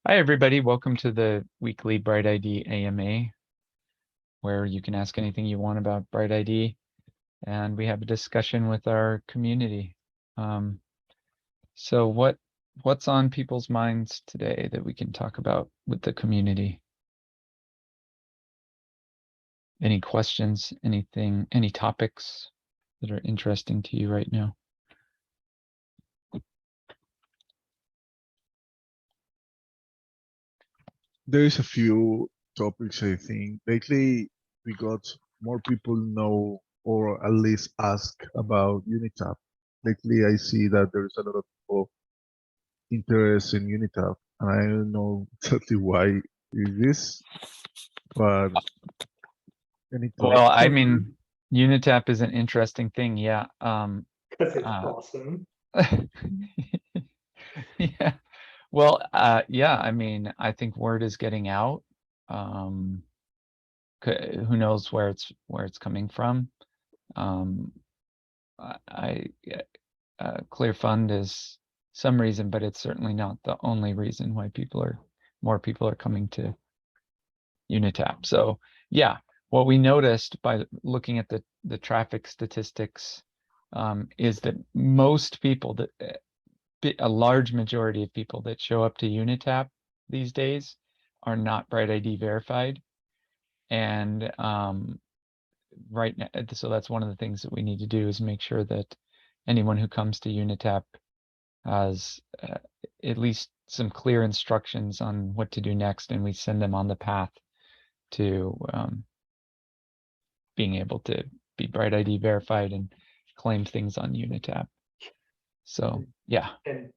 Hi, everybody. Welcome to the weekly BrightID AMA, where you can ask anything you want about BrightID, and we have a discussion with our community. So what's on people's minds today that we can talk about with the community? Any questions, anything, any topics that are interesting to you right now? There's a few topics I think. Lately, we got more people know or at least ask about Unitab. Lately, I see that there's a lot of people interest in Unitab, and I don't know exactly why it is, but any Well, thoughts I on this? mean, Unitap is an interesting thing. Yeah. Because it's awesome. Yeah. Well, yeah, I mean, I think word is getting out. Um, who knows where it's coming from? Um, Clear Fund is some reason, but it's certainly not the only reason why more people are coming to Unitap. So yeah, what we noticed by looking at the traffic statistics is that most people a large majority of people that show up to Unitap these days are not BrightID verified. And right now, so that's one of the things that we need to do is make sure that anyone who comes to Unitap has at least some clear instructions on what to do next, and we send them on the path to being able to be BrightID verified and claim things on Unitap. So yeah. And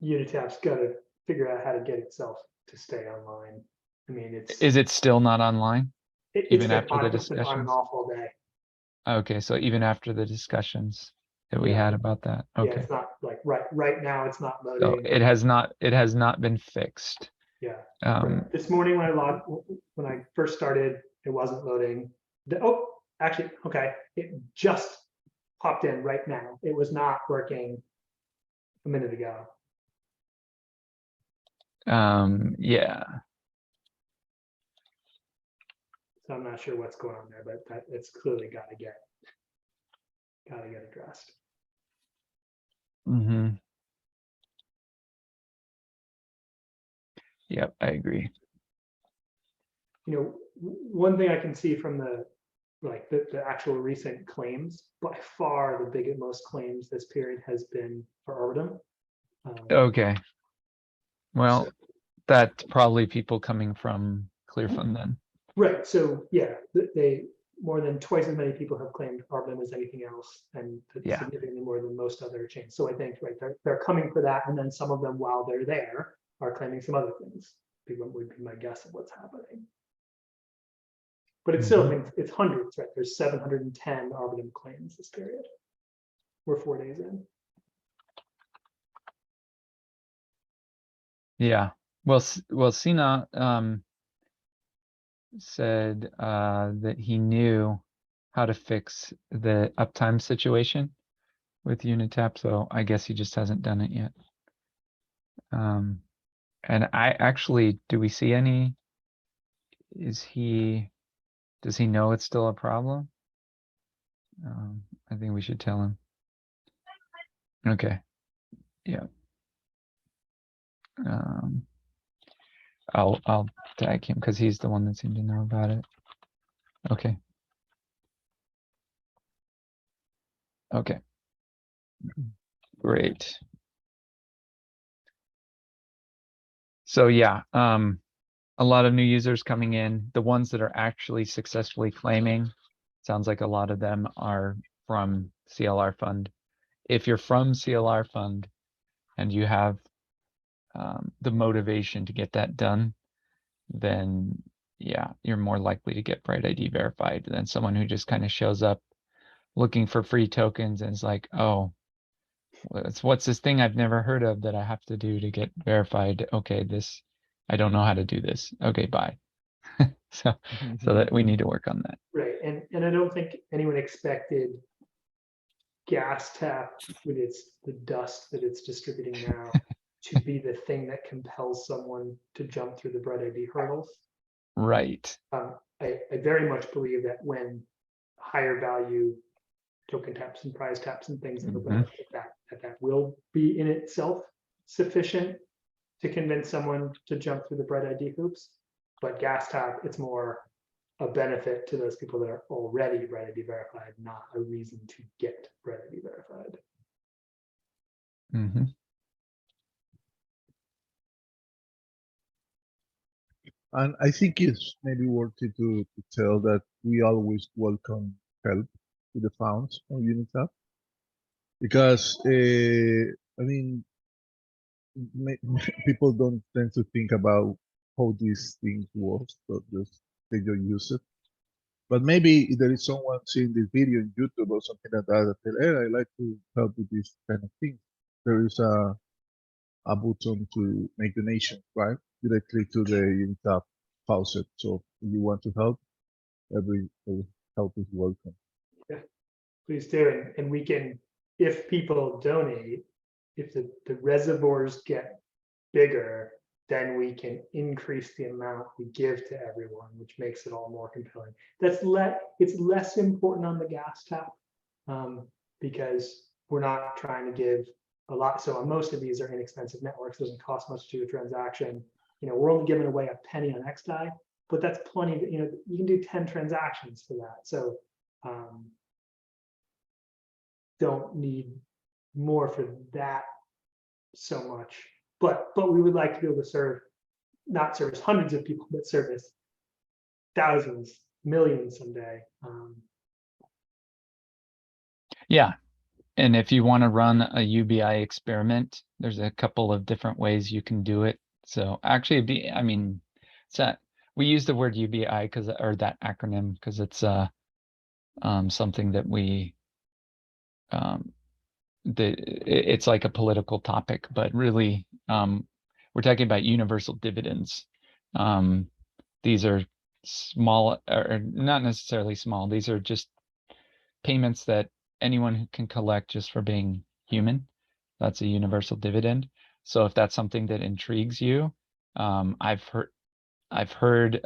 Unitap's got to figure out how to get itself to stay online. I mean, Is it still not online? It's Even been after the on, it's been on and discussions? off all day. Okay, so even after the discussions that we had about that. Yeah, Okay. it's not like right now it's not So loading. it has not been fixed. Yeah. Um, This morning when I first started, it wasn't loading. Actually, okay, it just popped in right now. It was not working a minute ago. yeah. So I'm not sure what's going on there, but it's clearly got to get addressed. Mm-hmm. Yep, I agree. You know, one thing I can see from the actual recent claims, by far the most claims this period has been for Arbitum. Okay. Well, So, that's probably people coming from ClearFund then. right. So yeah, they more than twice as many people have claimed Arbitum as anything else, and Yeah. significantly more than most other chains. So I think they're coming for that, and then some of them, while they're there, are claiming some other things. Would be my guess of what's happening. But it's still, I mean, it's hundreds, right? There's 710 Arbitum claims this period. We're 4 days in. Yeah. Well, Sina said that he knew how to fix the uptime situation with Unitap, so I guess he just hasn't done it yet. And I actually, do we see any? Does he know it's still a problem? I think we should tell him. Okay. Yeah. I'll tag him because he's the one that seemed to know about it. Okay. Okay. Great. So yeah, a lot of new users coming in. The ones that are actually successfully claiming, sounds like a lot of them are from CLR Fund. If you're from CLR Fund and you have the motivation to get that done, then yeah, you're more likely to get BrightID verified than someone who just kind of shows up looking for free tokens and is like, oh, what's this thing I've never heard of that I have to do to get verified? Okay, I don't know how to do this. Okay, bye. so that we need to work on that. Right, and I don't think anyone expected gas tap with the dust that it's distributing now to be the thing that compels someone to jump through the BrightID hurdles. Right. I very much believe that when higher value token taps and prize taps and things that open up, that will be in itself sufficient to convince someone to jump through the BrightID hoops. But gas tap, it's more a benefit to those people that are already BrightID verified, not a reason to get BrightID verified. Mm-hmm. And I think it's maybe worth it to tell that we always welcome help with the funds on Unitap, because I mean, people don't tend to think about how these things work, so just they don't use it. But maybe if there is someone seeing this video on YouTube or something like that, that hey, I like to help with this kind of thing. There is a button to make donation, right? Directly to the Unitap faucet. So if you want to help, every help is welcome. Yeah, please do. And we can, if people donate, if the reservoirs get bigger, then we can increase the amount we give to everyone, which makes it all more compelling. It's less important on the gas tap because we're not trying to give a lot. So on most of these are inexpensive networks, doesn't cost much to do a transaction. You know, we're only giving away a penny on XDAI, but that's plenty. You know, you can do 10 transactions for that. So don't need more for that so much. But we would like to be able to not service hundreds of people, but service thousands, millions someday. Yeah. And if you want to run a UBI experiment, there's a couple of different ways you can do it. So actually, I mean, we use the word UBI or that acronym because it's something that we it's like a political topic, but really we're talking about universal dividends. These are small, or not necessarily small. These are just payments that anyone who can collect just for being human. That's a universal dividend. So if that's something that intrigues you, I've heard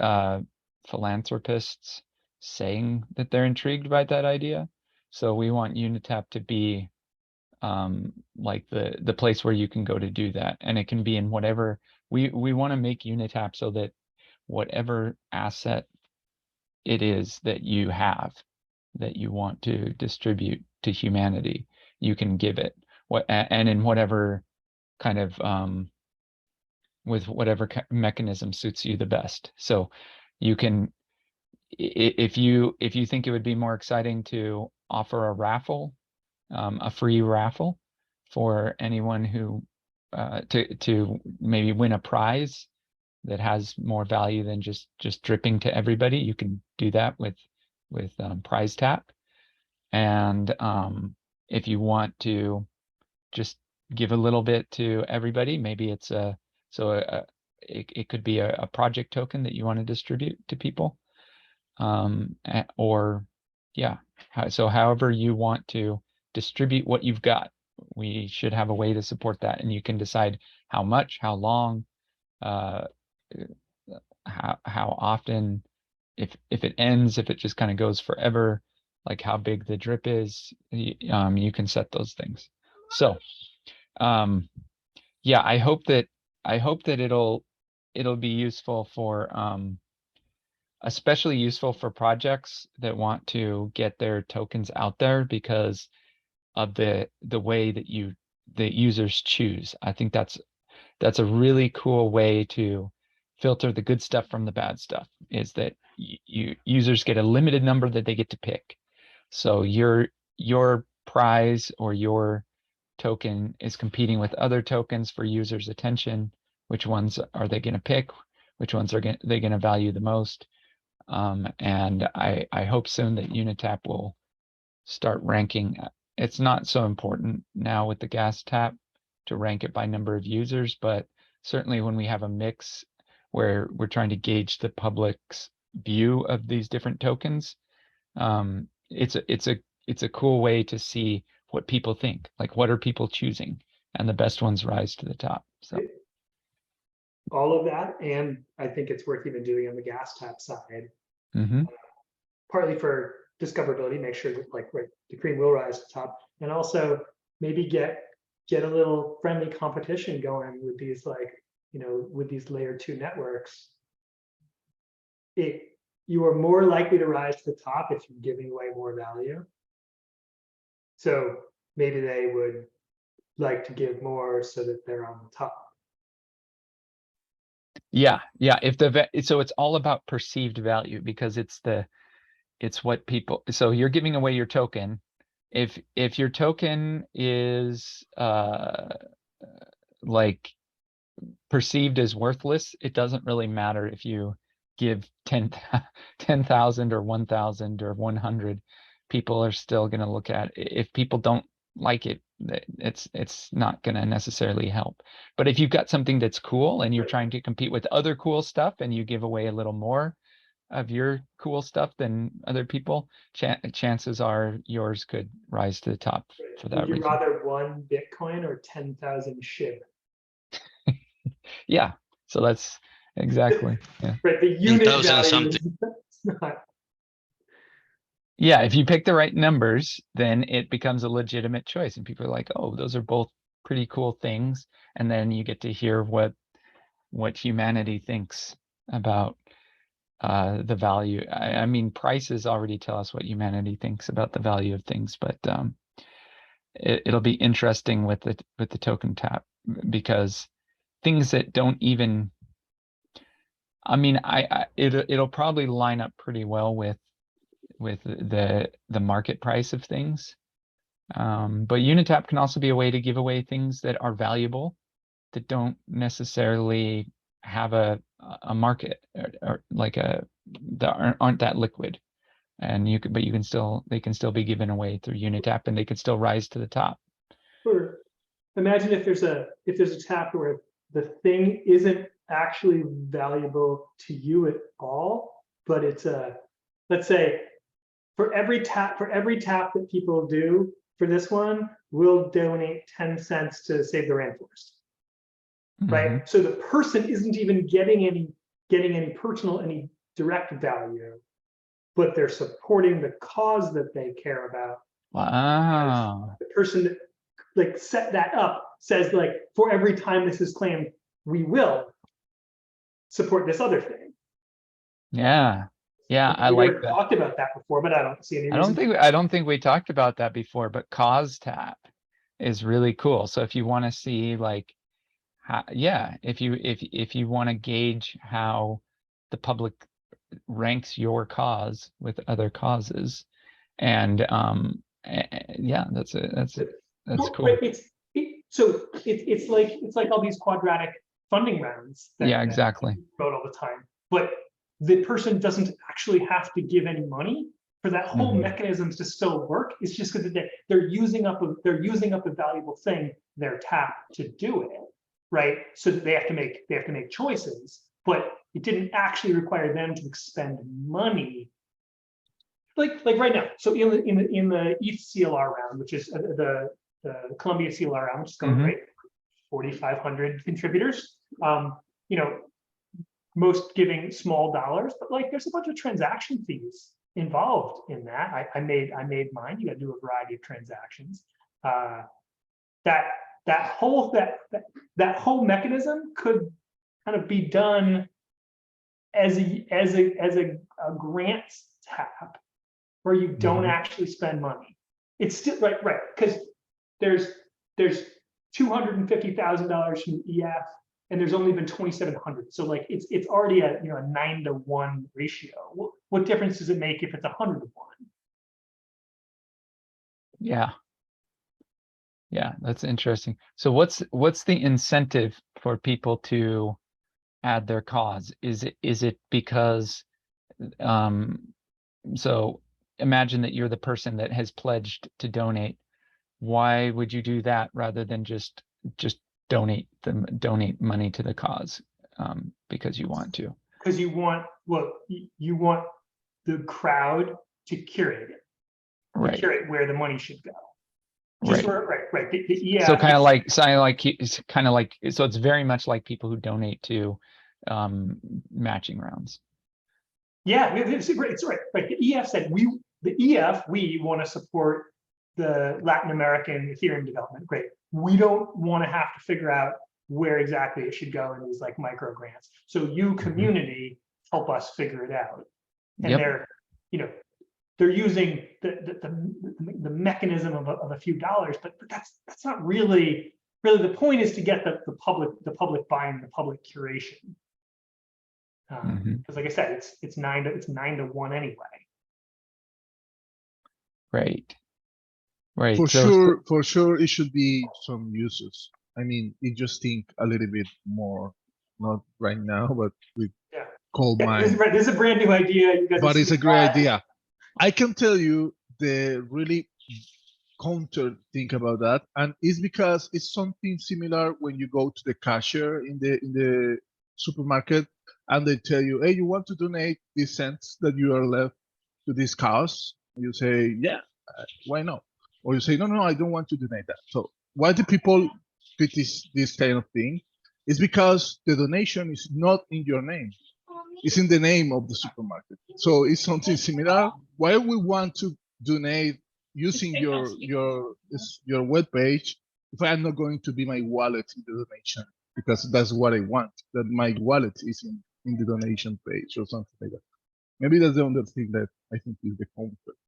philanthropists saying that they're intrigued by that idea. So we want Unitap to be like the place where you can go to do that, and it can be in whatever we want to make Unitap so that whatever asset it is that you have that you want to distribute to humanity, you can give it and in whatever kind of with whatever mechanism suits you the best. So you can, if you think it would be more exciting to offer a raffle, a free raffle for anyone who to maybe win a prize that has more value than just dripping to everybody, you can do that with prize tap. And if you want to just give a little bit to everybody, maybe it's it could be a project token that you want to distribute to people, or yeah, so however you want to distribute what you've got, we should have a way to support that, and you can decide how much, how long, how often, if it ends, if it just kind of goes forever, like how big the drip is, you can set those things. So yeah, I hope that it'll be useful for especially useful for projects that want to get their tokens out there because of the way that the users choose. I think that's a really cool way to filter the good stuff from the bad stuff, is that users get a limited number that they get to pick. So your prize or your token is competing with other tokens for users' attention. Which ones are they going to pick? Which ones are they going to value the most? And I hope soon that Unitap will start ranking. It's not so important now with the gas tap to rank it by number of users, but certainly when we have a mix where we're trying to gauge the public's view of these different tokens, it's a cool way to see what people think, like what are people choosing, and the best ones rise to the top. So All of that, and I think it's worth even doing on the gas tap side, mhm. partly for discoverability, make sure that like right, the cream will rise to the top, and also maybe get a little friendly competition going with these like, with these layer 2 networks. You are more likely to rise to the top if you're giving away more value. So maybe they would like to give more so that they're on the top. Yeah. If so it's all about perceived value, because it's what people, so you're giving away your token. If your token is like perceived as worthless, it doesn't really matter if you give 10,000 or 1,000 or 100. People are still going to look at it. If people don't like it, it's not going to necessarily help. But if you've got something that's cool and you're trying to compete with other cool stuff, and you give away a little more of your cool stuff than other people, chances are yours could rise to the top for that Would you reason. rather 1 Bitcoin or 10,000 SHIB? Yeah, so that's exactly, yeah. Right, the unit 10,000 value something. is not. Yeah, if you pick the right numbers, then it becomes a legitimate choice, and people are like, oh, those are both pretty cool things. And then you get to hear what humanity thinks about the value. I mean, prices already tell us what humanity thinks about the value of things, but it'll be interesting with the token tap, because things that don't even, I mean, it'll probably line up pretty well with the market price of things. But Unitap can also be a way to give away things that are valuable, that don't necessarily have a market, or like that aren't that liquid. And but they can still be given away through Unitap, and they can still rise to the top. Or imagine if there's a tap where the thing isn't actually valuable to you at all, but it's let's say for every tap that people do for this one, we'll donate 10 cents to save the rainforest. Right? Mhm. So the person isn't even getting any personal, any direct value, but they're supporting the cause that they care about. Wow. The person that like set that up says like, for every time this is claimed, we will support this other thing. Yeah. I We like never that. talked about that before, but I don't see any reason. I don't think we talked about that before, but cause tap is really cool. So if you want to see like how, if you want to gauge how the public ranks your cause with other causes, and yeah, that's cool. So it's like all these quadratic funding rounds that Exactly. wrote all the time, but the person doesn't actually have to give any money for that whole mechanism to still work. It's just because they're using up a valuable thing, their tap, to do it, right? So they have to make choices, but it didn't actually require them to expend money. Like right now, so in the ETH CLR round, which is the Columbia CLR round, which is going great, 4,500 contributors. Most giving small dollars, but like there's a bunch of transaction fees involved in that. I made mine. You got to do a variety of transactions. That whole mechanism could kind of be done as a grant tap, where you don't actually spend money. It's still right, because there's $250,000 from EF, and there's only been 2,700. So like it's already a 9-to-1 ratio. What difference does it make if it's 100-to-1? Yeah, that's interesting. So what's the incentive for people to add their cause? Is it because so imagine that you're the person that has pledged to donate. Why would you do that rather than just donate money to the cause? Because you want to. Because you want the crowd to curate it. Right. Curate where the money should go. Just Right. right. The So EF, kind of like, it's kind of like, so it's very much like people who donate to matching rounds. yeah, it's right. The EF said we want to support the Latin American Ethereum development. Great. We don't want to have to figure out where exactly it should go in these like micro grants. So you community help us figure it out. And Yep. they're, you know, they're using the mechanism of a few dollars, but that's not really the point. Is to get the public buy-in, the public curation. Because like I said, it's 9 to 1 anyway. Right. Right. For So sure, it should be some uses. I mean, you just think a little bit more, not right now, but with Yeah. cold Yeah, mind. this is a brand new idea. You guys But are it's a super great glad. idea. I can tell you the really counter thing about that, and it's because it's something similar when you go to the cashier in the supermarket, and they tell you, "Hey, you want to donate these cents that you are left to this cause?" You say, "Yeah, why not?" Or you say, "No, I don't want to donate that." So why do people do this kind of thing? It's because the donation is not in your name. It's in the name of the supermarket. So it's something similar. Why we want to donate using your web page if I'm not going to be my wallet in the donation, because that's what I want, that my wallet is in the donation page or something like that. Maybe that's the only thing that I think is the conflict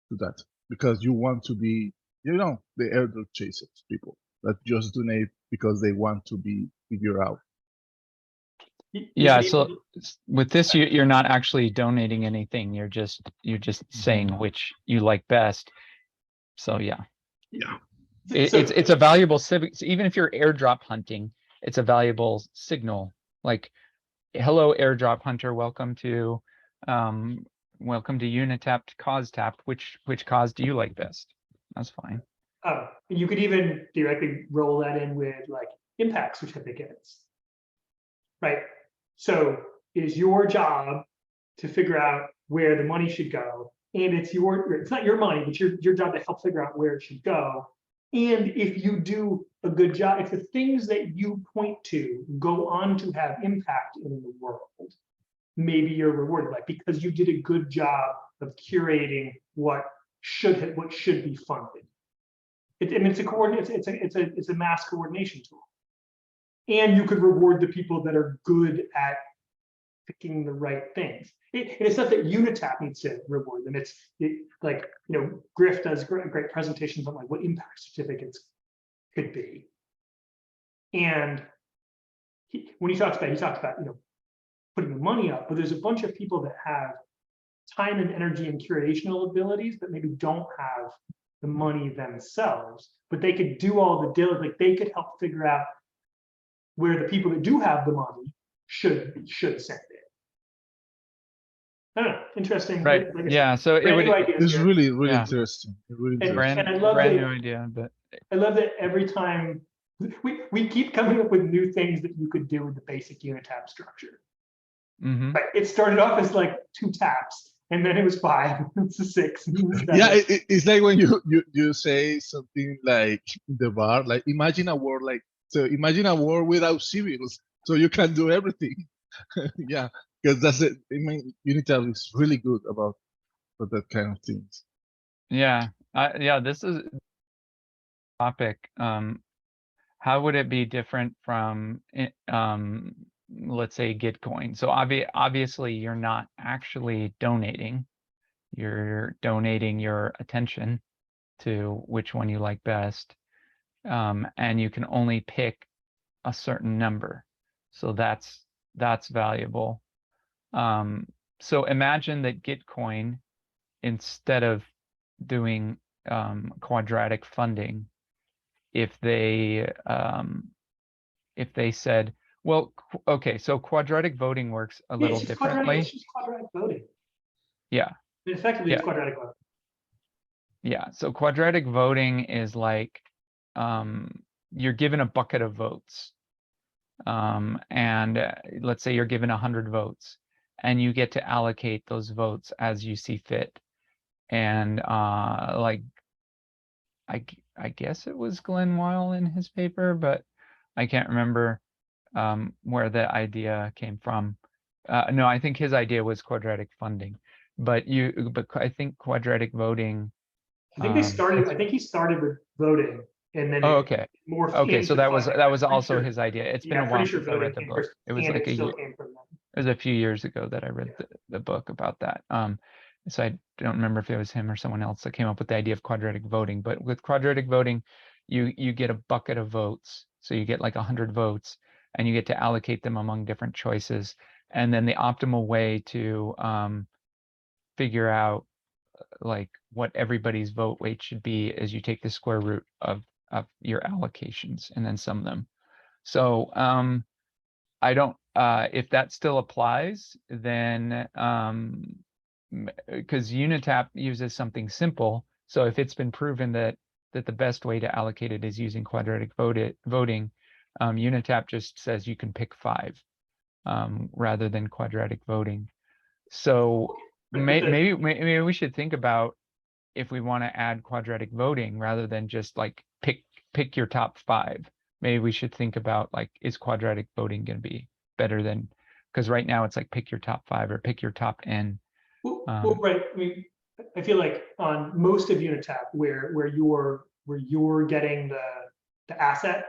to that, because you want to be, the airdrop chasers, people that just donate because they want to be figured out. yeah, so with this, you're not actually donating anything. You're just saying which you like best. So yeah. It's a valuable civic. Even if you're airdrop hunting, it's a valuable signal. Like, hello, airdrop hunter, welcome to Unitapped cause tapped. Which cause do you like best? That's fine. You could even theoretically roll that in with like impact certificates, right? So it is your job to figure out where the money should go, and it's not your money, but your job to help figure out where it should go. And if you do a good job, if the things that you point to go on to have impact in the world, maybe you're rewarded, like because you did a good job of curating what should be funded. I mean, it's a coordinate. It's a mass coordination tool, and you could reward the people that are good at picking the right things. It's not that Unitap needs to reward them. It's like, Griff does great presentations on like what impact certificates could be. And when he talks about putting the money up, but there's a bunch of people that have time and energy and curational abilities, but maybe don't have the money themselves, but they could do all the diligence. Like they could help figure out where the people that do have the money should send it. I don't know. Interesting. Right. Like Yeah. So it would. It's really Yeah. interesting. And I love brand that, new idea, but I love that every time we keep coming up with new things that you could do with the basic Unitap structure. Right. It started off as like 2 taps, and then it was 5, it's a 6. Yeah, it's like when you say something like in the bar, like imagine a world without civils, so you can do everything. Yeah, because that's it. I mean, Unitap is really good about for that kind of things. yeah, this is topic. How would it be different from let's say Gitcoin? So obviously you're not actually donating. You're donating your attention to which one you like best. And you can only pick a certain number. So that's valuable. So imagine that Gitcoin, instead of doing quadratic funding, if they said, well, okay, so quadratic voting works a little differently. It's just quadratic voting. Yeah. Effectively, yeah. It's quadratic voting. Yeah. So quadratic voting is like you're given a bucket of votes. And let's say you're given 100 votes, and you get to allocate those votes as you see fit. And like I guess it was Glenn Weil in his paper, but I can't remember where the idea came from. No, I think his idea was quadratic funding, but I think quadratic voting. I think I think he started with voting and then Oh, it okay. morphed Okay, so into that was funding. that I'm was pretty also sure- his idea. It's been Yeah, a I'm while pretty sure since I read voting the came book. first, It was and like it a still year. came from them. It was a few years ago that I read Yeah. the book about that. So I don't remember if it was him or someone else that came up with the idea of quadratic voting. But with quadratic voting, you get a bucket of votes. So you get like 100 votes, and you get to allocate them among different choices. And then the optimal way to figure out like what everybody's vote weight should be is you take the square root of your allocations and then sum them. So I don't if that still applies, then because Unitap uses something simple. So if it's been proven that the best way to allocate it is using quadratic voting, Unitap just says you can pick 5 rather than quadratic voting. So maybe we should think about if we want to add quadratic voting rather than just like pick your top 5. Maybe we should think about like, is quadratic voting going to be better than, because right now it's like pick your top 5 or pick your top n. Well, right. I mean, I feel like on most of Unitap, where you're getting the asset,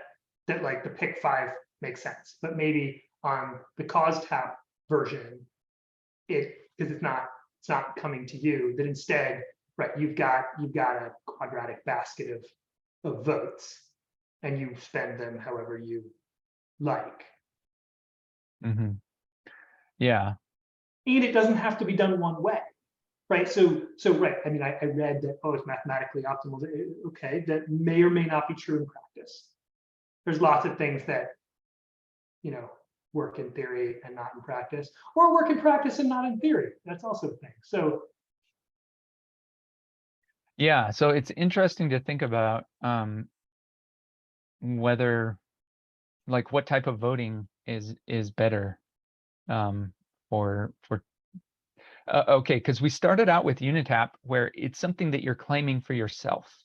that like the pick 5 makes sense. But maybe on the cause tap version, because it's not coming to you, that instead, right, you've got a quadratic basket of votes, and you spend them however you like. Mhm. Yeah. And it doesn't have to be done one way, right? So right. I mean, I read that, oh, it's mathematically optimal. Okay, that may or may not be true in practice. There's lots of things that, work in theory and not in practice, or work in practice and not in theory. That's also a thing. So Yeah. So it's interesting to think about whether like what type of voting is better for okay, because we started out with Unitap where it's something that you're claiming for yourself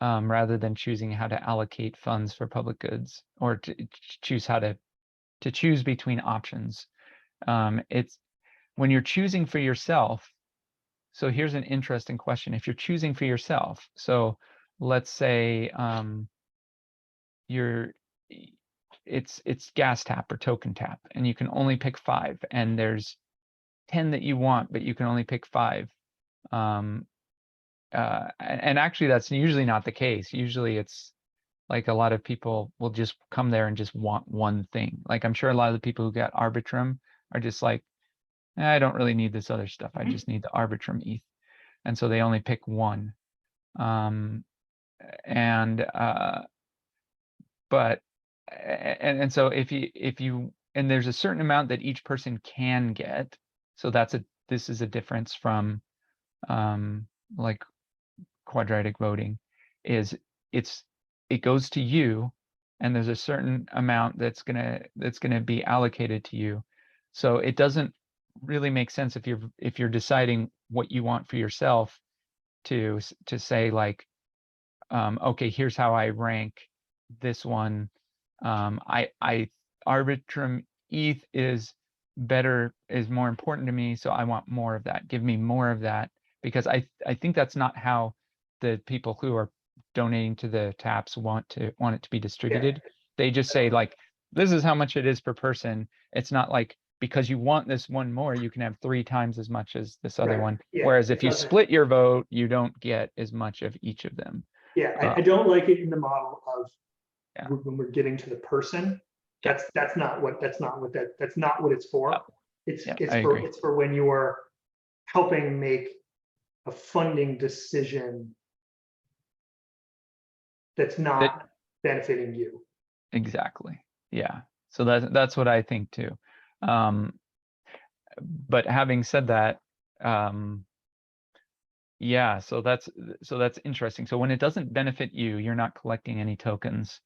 rather than choosing how to allocate funds for public goods or to choose how to choose between options. It's when you're choosing for yourself. So here's an interesting question. If you're choosing for yourself, so let's say you're it's gas tap or token tap, and you can only pick 5, and there's 10 that you want, but you can only pick 5. And actually that's usually not the case. Usually it's like a lot of people will just come there and just want one thing. Like I'm sure a lot of the people who got Arbitrum are just like, I don't really need this other stuff. I just need the Arbitrum ETH. And so they only pick one. But so if you and there's a certain amount that each person can get. So this is a difference from like quadratic voting is it goes to you, and there's a certain amount that's gonna be allocated to you. So it doesn't really make sense if you're deciding what you want for yourself to say like, okay, here's how I rank this one. I Arbitrum ETH is more important to me, so I want more of that. Give me more of that, because I think that's not how the people who are donating to the taps want it to be distributed. They just say like, this is how much it is per person. It's not like, because you want this one more, you can have 3 times as much as this other one. Whereas if you split your vote, you don't get as much of each of them. I don't like it in the model of when we're getting to the person. Yeah. That's not what it's for. It's for when you are helping make a funding decision that's not benefiting you. Exactly. Yeah. So that's what I think too. But having said that, yeah, so that's interesting. So when it doesn't benefit you, you're not collecting any tokens.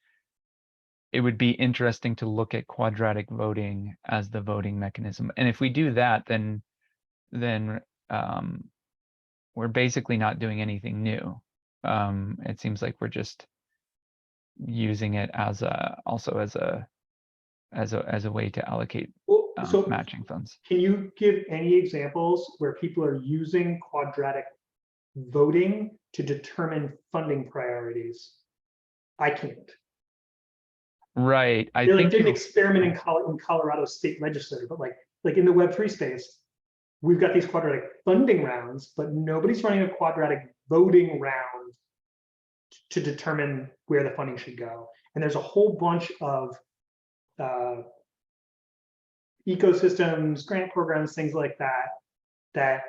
It would be interesting to look at quadratic voting as the voting mechanism. And if we do that, then we're basically not doing anything new. It seems like we're just using it as also as a way to allocate Well, so matching funds. can you give any examples where people are using quadratic voting to determine funding priorities? I can't. Right. I They like think did an you. experiment in Colorado state legislature, but like in the Web3 space, we've got these quadratic funding rounds, but nobody's running a quadratic voting round to determine where the funding should go. And there's a whole bunch of ecosystems, grant programs, things like that, that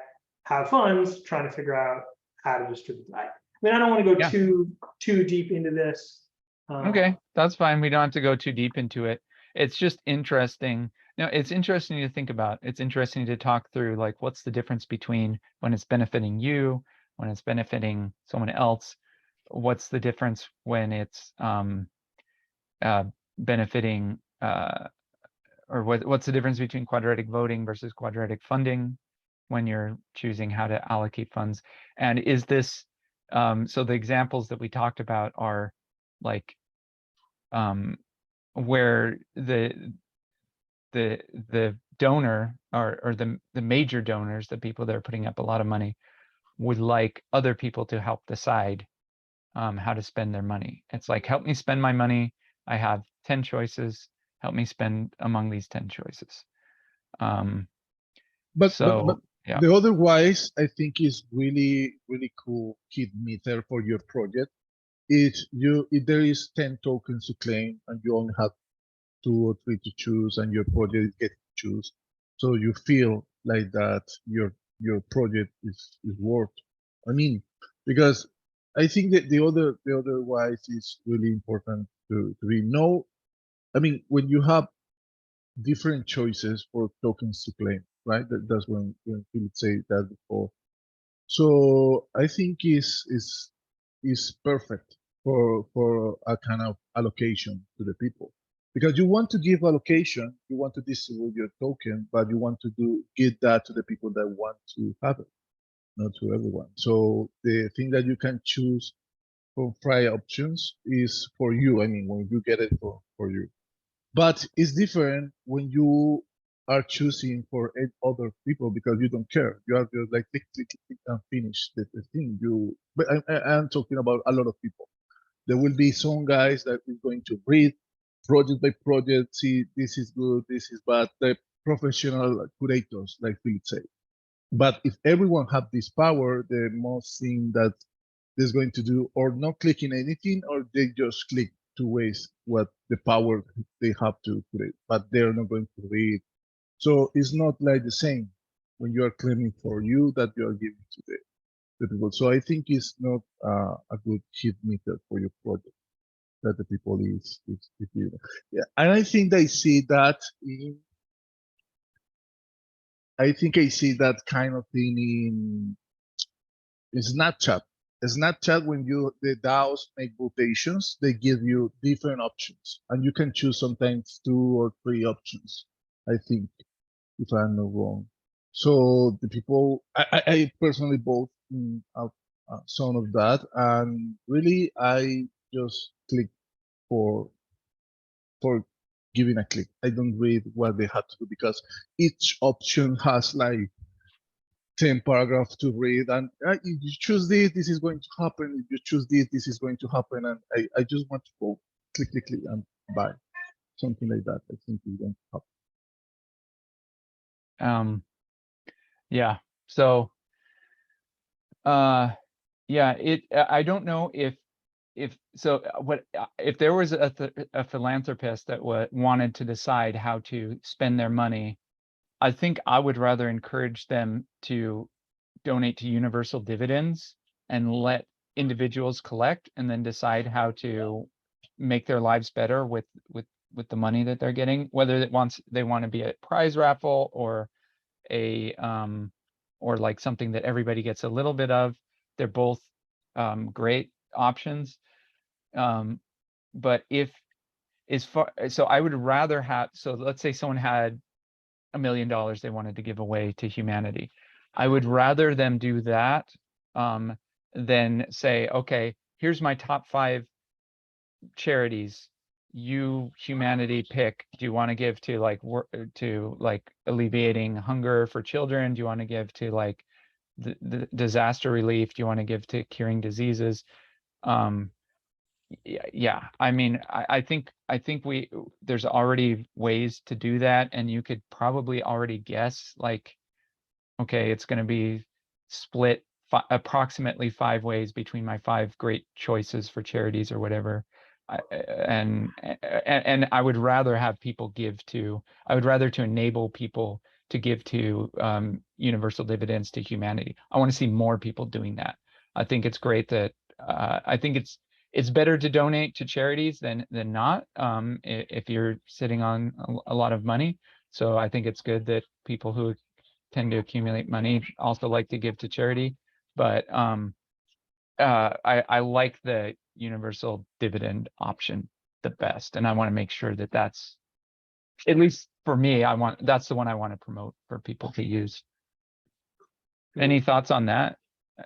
have funds trying to figure out how to distribute that. I mean, I don't want to go Yeah. too deep into this. Okay, that's fine. We don't have to go too deep into it. It's just interesting. No, it's interesting to think about. It's interesting to talk through, like, what's the difference between when it's benefiting you, when it's benefiting someone else. What's the difference when it's benefiting or what's the difference between quadratic voting versus quadratic funding when you're choosing how to allocate funds? And is this so the examples that we talked about are like where the donor or the major donors, the people that are putting up a lot of money, would like other people to help decide how to spend their money. It's like, help me spend my money. I have 10 choices. Help me spend among these 10 choices. But So yeah, the otherwise, I think is really cool hit meter for your project. If there is 10 tokens to claim and you only have 2 or 3 to choose, and your project is getting to choose, so you feel like that your project is worth. I mean, because I think that the otherwise is really important to be know. I mean, when you have different choices for tokens to claim, right? That's when Philip said that before. So I think is perfect for a kind of allocation to the people, because you want to give allocation, you want to distribute your token, but you want to give that to the people that want to have it, not to everyone. So the thing that you can choose from free options is for you. I mean, when you get it for you. But it's different when you are choosing for other people because you don't care. You are just like click, click, click, and finish the thing. But I'm talking about a lot of people. There will be some guys that is going to read project by project, see this is good, this is bad. The professional curators, like Philip said. But if everyone have this power, the most thing that is going to do, or not clicking anything, or they just click to waste what the power they have to create, but they're not going to read. So it's not like the same when you are claiming for you that you are giving to the people. So I think it's not a good hit meter for your project that the people is yeah. And I think I see that in I see that kind of thing in Snapchat. Snapchat, when the DAOs make votations, they give you different options, and you can choose sometimes 2 or 3 options. I think, if I'm not wrong. So the people, I personally bought some of that, and really I just click for giving a click. I don't read what they have to do because each option has like 10 paragraphs to read, and if you choose this is going to happen. If you choose this is going to happen. And I just want to go click, click, click, and buy something like that. I think is going to happen. Yeah. So, yeah, I don't know if if there was a philanthropist that wanted to decide how to spend their money, I think I would rather encourage them to donate to universal dividends and let individuals collect and then decide how to make their lives better with the money that they're getting, whether they want to be a prize raffle or a or like something that everybody gets a little bit of. They're both great options. But so I would rather have, so let's say someone had $1 million they wanted to give away to humanity. I would rather them do that then say, okay, here's my top 5 charities. You, humanity, pick. Do you want to give to like alleviating hunger for children? Do you want to give to like the disaster relief? Do you want to give to curing diseases? Yeah. I mean, I think there's already ways to do that, and you could probably already guess like, okay, it's going to be split approximately 5 ways between my 5 great choices for charities or whatever. And I would rather have people give to, I would rather to enable people to give to universal dividends to humanity. I want to see more people doing that. I think it's great that I think it's better to donate to charities than not if you're sitting on a lot of money. So I think it's good that people who tend to accumulate money also like to give to charity. But I like the universal dividend option the best, and I want to make sure that that's, at least for me, that's the one I want to promote for people to use. Any thoughts on that?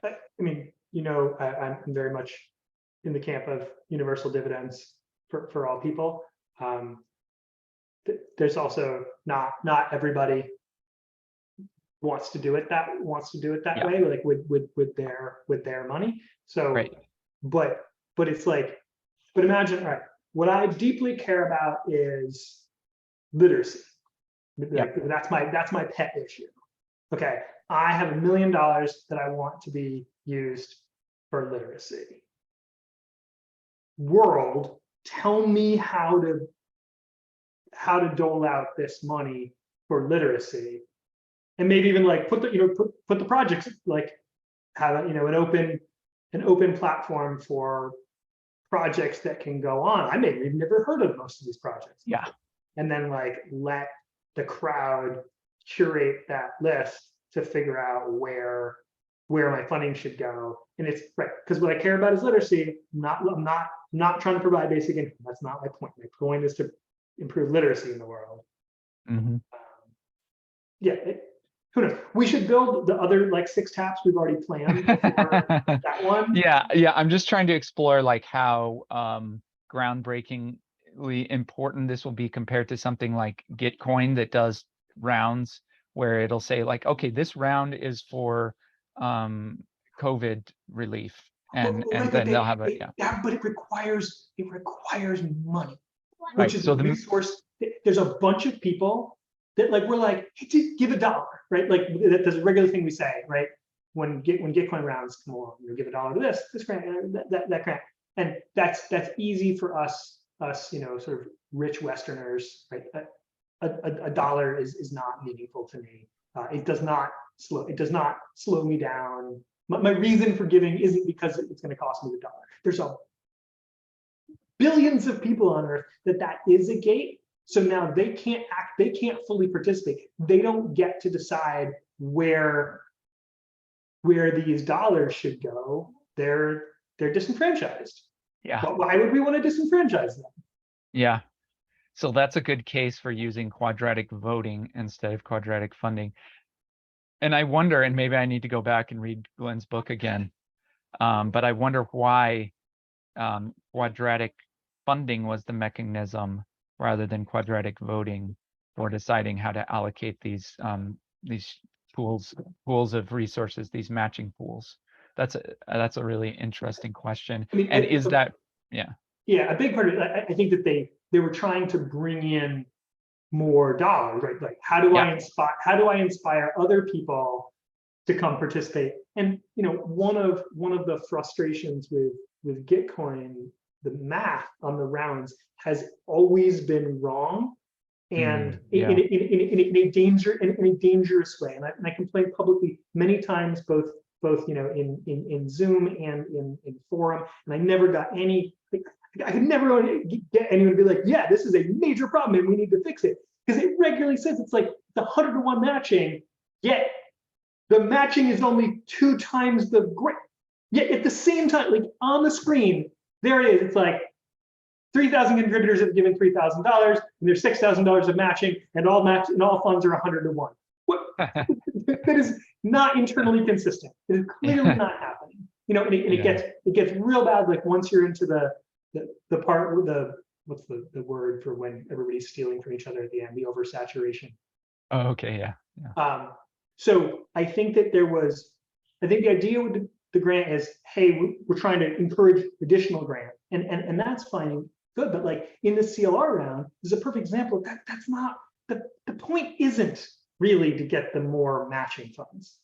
I mean, you know, I'm very much in the camp of universal dividends for all people. There's also not everybody wants to do it that Yeah. way, like with their money. So, Right. but it's like, but imagine, all right, what I deeply care about is literacy. Like, that's my pet issue. Okay, I have $1 million that I want to be used for literacy. World, tell me how to dole out this money for literacy, and maybe even like put the projects, like have an open platform for projects that can go on. I maybe have never heard of most of these projects. Yeah. And then like let the crowd curate that list to figure out where my funding should go. And it's right, because what I care about is literacy. I'm not trying to provide basic income. That's not my point. My point is to improve literacy in the world. Mm-hmm. Who knows? We should build the other like 6 taps we've already planned before that one. Yeah. I'm just trying to explore like how groundbreakingly important this will be compared to something like Gitcoin that does rounds where it'll say like, okay, this round is for COVID relief, and then they'll have but it requires money, right. Which is So a resource. There's a bunch of people that like, we're like, hey, just give $1, right? Like that's a regular thing we say, right? When Gitcoin rounds come along, give $1 to this grant, that grant, and that's easy for us, sort of rich Westerners, right? A dollar is not meaningful to me. It does not slow me down. My reason for giving isn't because it's going to cost me $1. There's billions of people on Earth that is a gate. So now they can't fully participate. They don't get to decide where these dollars should go. They're disenfranchised. Yeah. But why would we want to disenfranchise them? Yeah. So that's a good case for using quadratic voting instead of quadratic funding. And I wonder, and maybe I need to go back and read Glenn's book again, but I wonder why quadratic funding was the mechanism rather than quadratic voting for deciding how to allocate these pools of resources, these matching pools. That's a really interesting question. I mean, and is that a big part of it, I think that they were trying to bring in more dollars, right? Like how do I inspire other people to come participate? And one of the frustrations with Gitcoin, the math on the rounds has always been wrong, and in a dangerous way. And I complained publicly many times, both in Zoom and in forum, and I never got any. I could never get anyone to be like, yeah, this is a major problem and we need to fix it. Because it regularly says it's like the 100-to-1 matching, yet the matching is only 2 times the grant. Yet at the same time, like on the screen, there it is. It's like 3,000 contributors have given $3,000, and there's $6,000 of matching, and all funds are 100-to-1. What? That is not internally consistent. It is clearly not happening. and it gets real bad. Like once you're into the part with what's the word for when everybody's stealing from each other at the end, the oversaturation. Oh, okay, yeah. So I think that the idea with the grant is, hey, we're trying to encourage additional grant, and that's fine, good. But like in the CLR round, is a perfect example. That's not the point. Isn't really to get the more matching funds.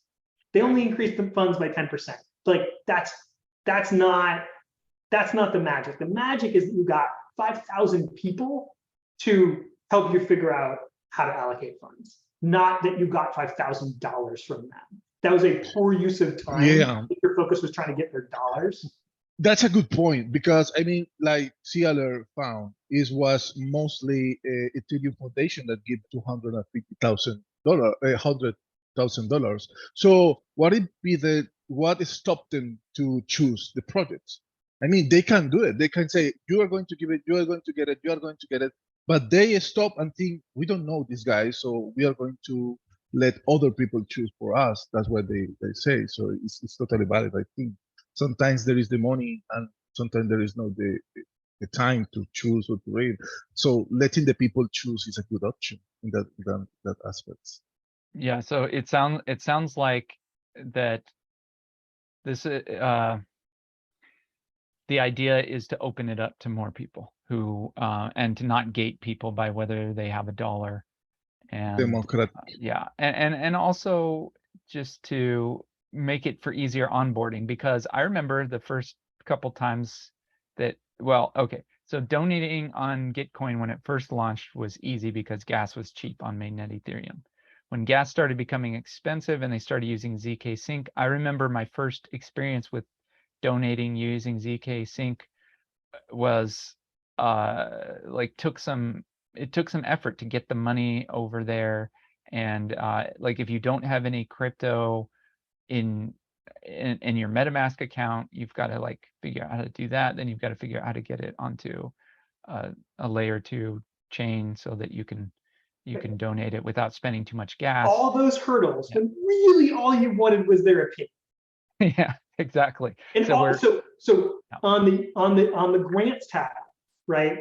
They only increased the funds by 10%. Like that's not the magic. The magic is that you got 5,000 people to help you figure out how to allocate funds, not that you got $5,000 from them. That was a poor use of time. Yeah. Your focus was trying to get their dollars. That's a good point, because I mean, like CLR found, was mostly a Ethereum foundation that gave $250,000. So what stopped them to choose the projects? I mean, they can do it. They can say, you are going to give it, you are going to get it, you are going to get it. But they stop and think, we don't know this guy, so we are going to let other people choose for us. That's what they say. So it's totally valid, I think. Sometimes there is the money, and sometimes there is no the time to choose or to read. So letting the people choose is a good option in that aspect. Yeah, so it sounds like that this the idea is to open it up to more people who and to not gate people by whether they have a dollar. And Democratic. yeah, and also just to make it for easier onboarding, because I remember the first couple times that, well, okay, so donating on Gitcoin when it first launched was easy because gas was cheap on mainnet Ethereum. When gas started becoming expensive and they started using ZK Sync, I remember my first experience with donating using ZK Sync was like it took some effort to get the money over there. And like if you don't have any crypto in your MetaMask account, you've got to like figure out how to do that. Then you've got to figure out how to get it onto a layer 2 chain so that you can donate it without spending too much gas. All those hurdles, but really all you wanted was their opinion. Yeah, exactly. And So also, on the grants tab, right?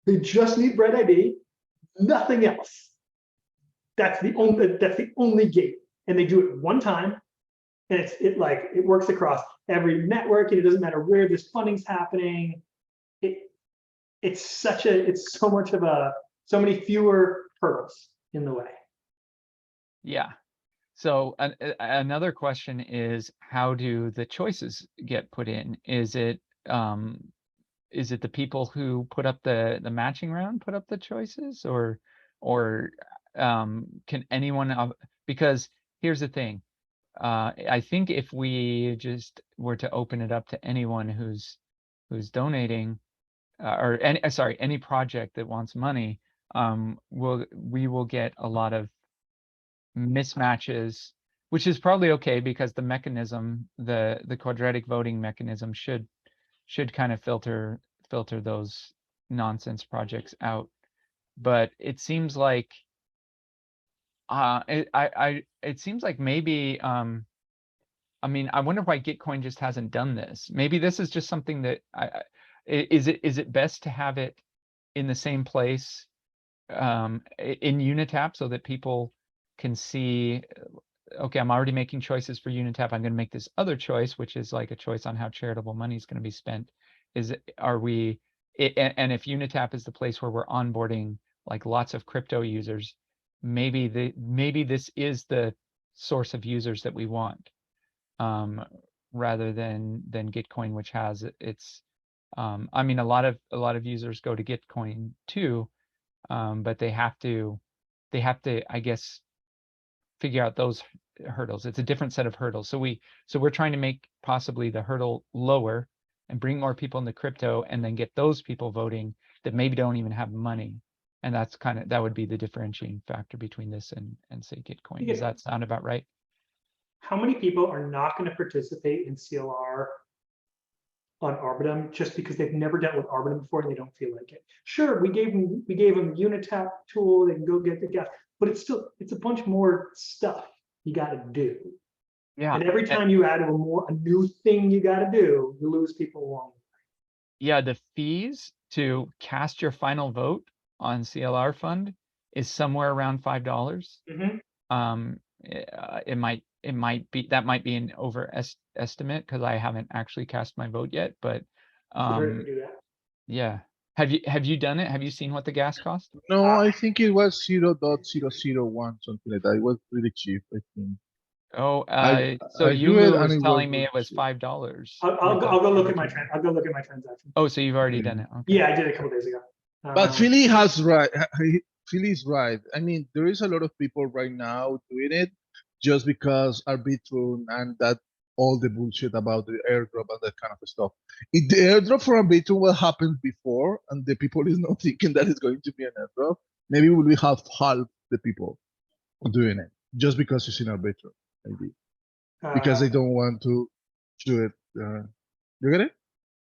They just need BrightID, nothing else. That's the only gate, and they do it one time, and it works across every network, and it doesn't matter where this funding's happening. It's so many fewer hurdles in the way. yeah. So another question is, how do the choices get put in? Is it the people who put up the matching round put up the choices, or can anyone? Because here's the thing, I think if we just were to open it up to anyone who's donating, or any project that wants money, we will get a lot of mismatches, which is probably okay because the mechanism, the quadratic voting mechanism should kind of filter those nonsense projects out. But it seems like it seems like maybe I mean, I wonder why Gitcoin just hasn't done this. Maybe this is just something that is it best to have it in the same place in Unitap so that people can see, okay, I'm already making choices for Unitap. I'm going to make this other choice, which is like a choice on how charitable money is going to be spent. And if Unitap is the place where we're onboarding like lots of crypto users, maybe this is the source of users that we want, rather than Gitcoin, which has its I mean, a lot of users go to Gitcoin too, but they have to I guess figure out those hurdles. It's a different set of hurdles. So we're trying to make possibly the hurdle lower and bring more people into crypto, and then get those people voting that maybe don't even have money. And that would be the differentiating factor between this and say Gitcoin. Does that sound about right? How many people are not going to participate in CLR on Arbitrum just because they've never dealt with Arbitrum before and they don't feel like it? Sure, we gave them the Unitap tool, they can go get the gas, but it's a bunch more stuff you got to do. Yeah. And every and- time you add a new thing you gotta do, you lose people along. Yeah, the fees to cast your final vote on CLR fund is somewhere around $5. Mhm. It might be, that might be an estimate because I haven't actually cast my vote yet, but Sure, you do that. yeah. Have you done it? Have you seen what the gas cost? No, I think it was 0.001, something like that. It was pretty cheap, I think. Oh, so I do it Yulu and was it was telling me really it was cheap. $5. I'll go look at my I'll go look at my transaction. Oh, so you've already Yeah. done it. Okay. Yeah, I did it a couple days ago. But Philly has right. Philly's right. I mean, there is a lot of people right now doing it just because Arbitrum and that all the bullshit about the airdrop and that kind of stuff. If the airdrop for Arbitrum will happen before, and the people is not thinking that it's going to be an airdrop, maybe we will have half the people doing it just because it's in Arbitrum, maybe because they don't want to do it. You get it?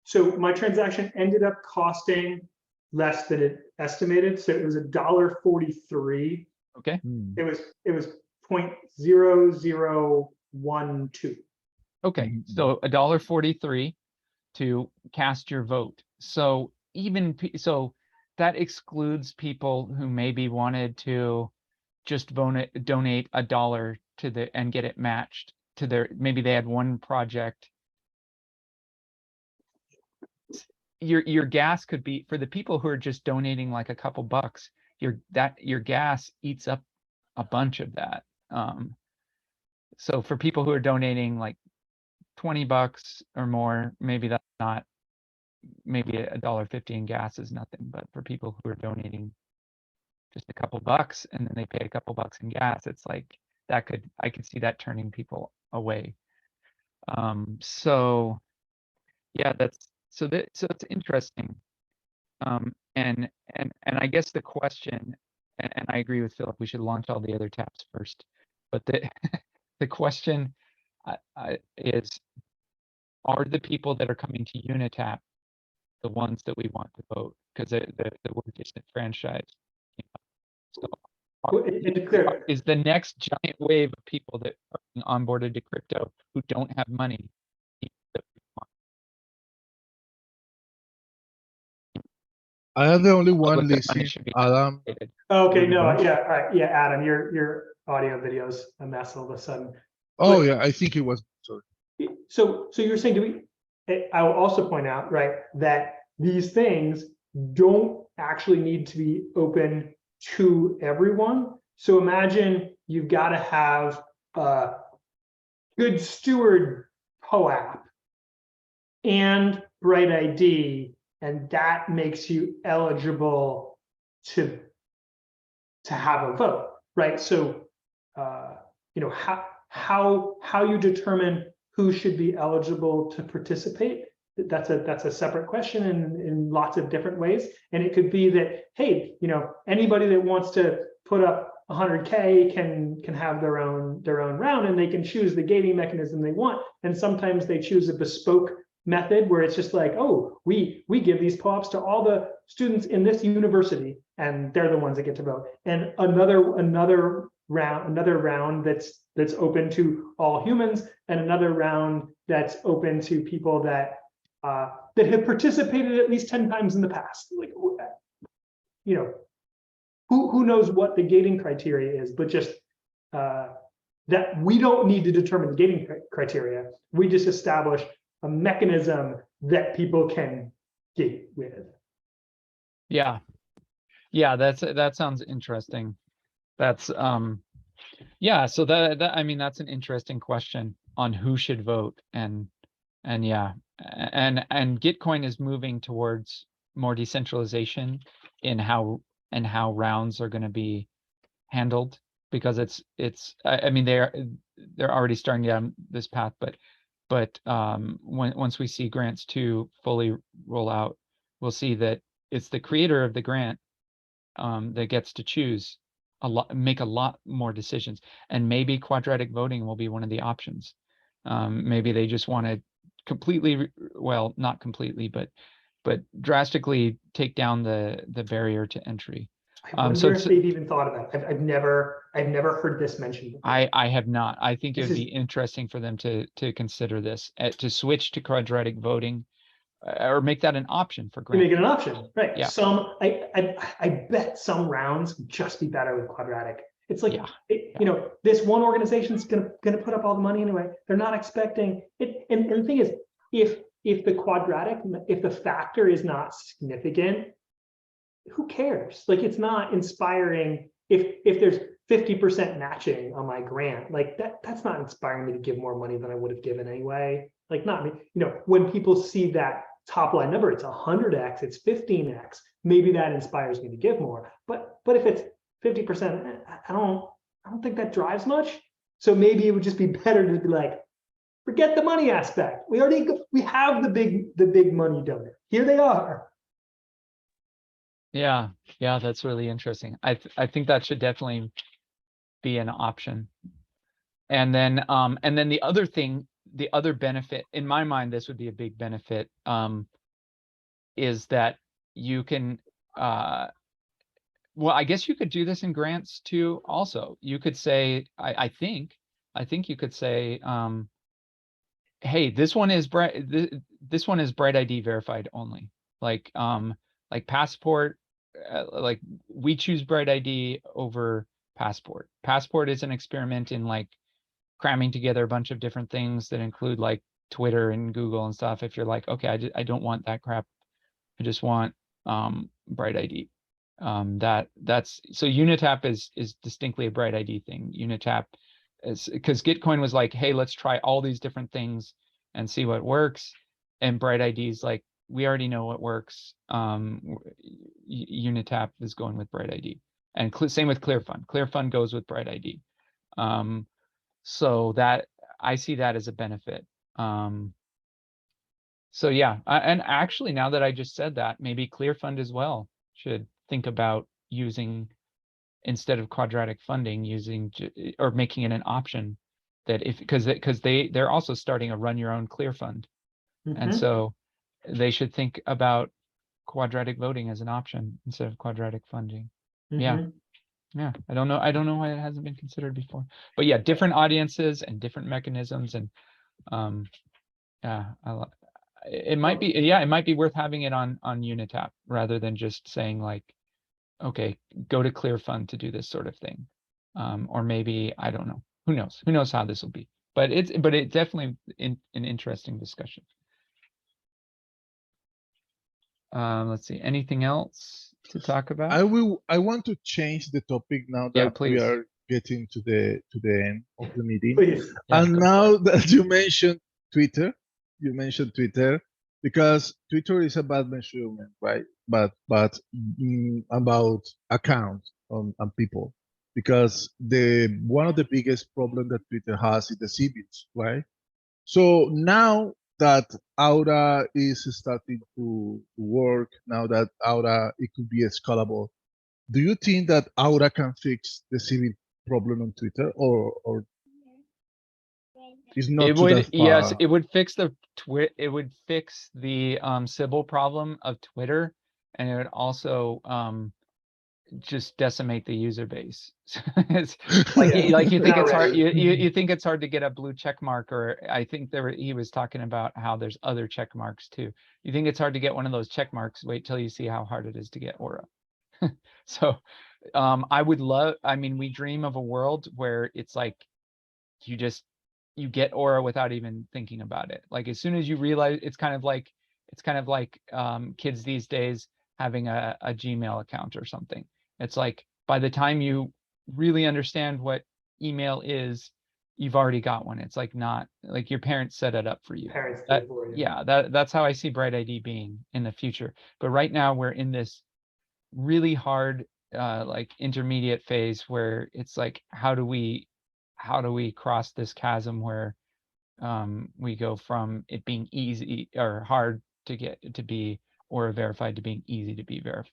So my transaction ended up costing less than it estimated. So it was $1.43. Okay. It was 0.0012. Okay. So $1.43 to cast your vote. So so that excludes people who maybe wanted to just donate $1 to and get it matched to their, maybe they had one project. Your gas could be, for the people who are just donating like a couple bucks, your gas eats up a bunch of that. So for people who are donating like $20 or more, maybe that's not, maybe $1.50 in gas is nothing, but for people who are donating just a couple bucks and then they pay a couple bucks in gas, it's like I could see that turning people away. So yeah, so it's interesting. And I guess the question, and I agree with Philip, we should launch all the other taps first, but the the question is, are the people that are coming to Unitap the ones that we want to vote? Because the word disenfranchised. So And to clear, is the next giant wave of people that are being onboarded to crypto who don't have money that we want? I am the only Public one that money listening. should be Adam, allocated. okay, Really no, bad. yeah, all right, yeah, Adam, your audio video's a mess all of a sudden. oh yeah, I think it was. Sorry. So you're saying, I will also point out, right, that these things don't actually need to be open to everyone. So imagine you've got to have a good steward POAP and BrightID, and that makes you eligible to have a vote, right? So, how you determine who should be eligible to participate, that's a separate question in lots of different ways. And it could be that, hey, anybody that wants to put up 100K can have their own round, and they can choose the gating mechanism they want. And sometimes they choose a bespoke method where it's just like, oh, we give these POAPs to all the students in this university, and they're the ones that get to vote. And another round that's open to all humans, and another round that's open to people that have participated at least 10 times in the past. Like, who knows what the gating criteria is, but just that we don't need to determine the gating criteria. We just establish a mechanism that people can gate with. Yeah. That sounds interesting. That's yeah, so that I mean, that's an interesting question on who should vote. And yeah, and Gitcoin is moving towards more decentralization in how rounds are going to be handled, because I mean, they're already starting down this path, but once we see grants 2 fully roll out, we'll see that it's the creator of the grant that gets to choose make a lot more decisions. And maybe quadratic voting will be one of the options. Maybe they just want to completely, well, not completely, but drastically take down the barrier to entry. I wonder So if they've even thought about it. I've never heard this mentioned before. I have not. I think it This would is- be interesting for them to consider this, to switch to quadratic voting, or make that an option for You make grant. it an option, right? Yeah. I bet some rounds would just be better with quadratic. It's like, Yeah. this one organization's gonna put up all the money anyway. They're not expecting it. And the thing is, if the quadratic, if the factor is not significant, who cares? Like, it's not inspiring. If there's 50% matching on my grant, like that's not inspiring me to give more money than I would have given anyway. Like, not me, when people see that top line number, it's 100x, it's 15x, maybe that inspires me to give more. But if it's 50%, I don't think that drives much. So maybe it would just be better to be like, forget the money aspect. We have the big money donor. Here they are. Yeah, that's really interesting. I think that should definitely be an option. And then the other thing, the other benefit, in my mind, this would be a big benefit, is that you can, well, I guess you could do this in grants too. Also, you could say, I think you could say, hey, this one is BrightID verified only. Like Passport, like we choose BrightID over Passport. Passport is an experiment in like cramming together a bunch of different things that include like Twitter and Google and stuff. If you're like, okay, I don't want that crap, I just want BrightID. That's so Unitap is distinctly a BrightID thing. Unitap is because Gitcoin was like, hey, let's try all these different things and see what works. And BrightID is like, we already know what works. Unitap is going with BrightID, and same with ClearFund. ClearFund goes with BrightID. So that I see that as a benefit. So yeah, and actually, now that I just said that, maybe ClearFund as well should think about using, instead of quadratic funding, using or making it an option that because they're also starting a run your own ClearFund, and so they should think about quadratic voting as an option instead of quadratic funding. Yeah, I don't know why it hasn't been considered before, but yeah, different audiences and different mechanisms, and yeah, it might be worth having it on Unitap rather than just saying like, okay, go to ClearFund to do this sort of thing, or maybe, I don't know, who knows how this will be, but it's definitely an interesting discussion. Let's see, anything else to talk about? I want to change the topic now that we please. are getting to the end of the meeting. Please. Yeah, And now that you mentioned Twitter, because Twitter is a bad measurement, right? But about accounts and people, because one of the biggest problem that Twitter has is the civils, right? So now that Aura is starting to work, now that Aura, it could be scalable, do you think that Aura can fix the civil problem on Twitter, or is not it to would, that far? yes, it would fix the Sybil problem of Twitter, and it would also just decimate the user base. It's like you think it's hard, you think it's hard to get a blue check mark, or I think he was talking about how there's other check marks too. You think it's hard to get one of those check marks, wait till you see how hard it is to get Aura. So I mean, we dream of a world where it's like you get Aura without even thinking about it. Like as soon as you realize, it's kind of like kids these days having a Gmail account or something. It's like by the time you really understand what email is, you've already got one. It's like not like your parents set it up for you. Parents did it for you. Yeah, that's how I see BrightID being in the future. But right now we're in this really hard like intermediate phase where it's like, how do we cross this chasm where we go from it being easy or hard to get to be Aura verified to being easy to be verified.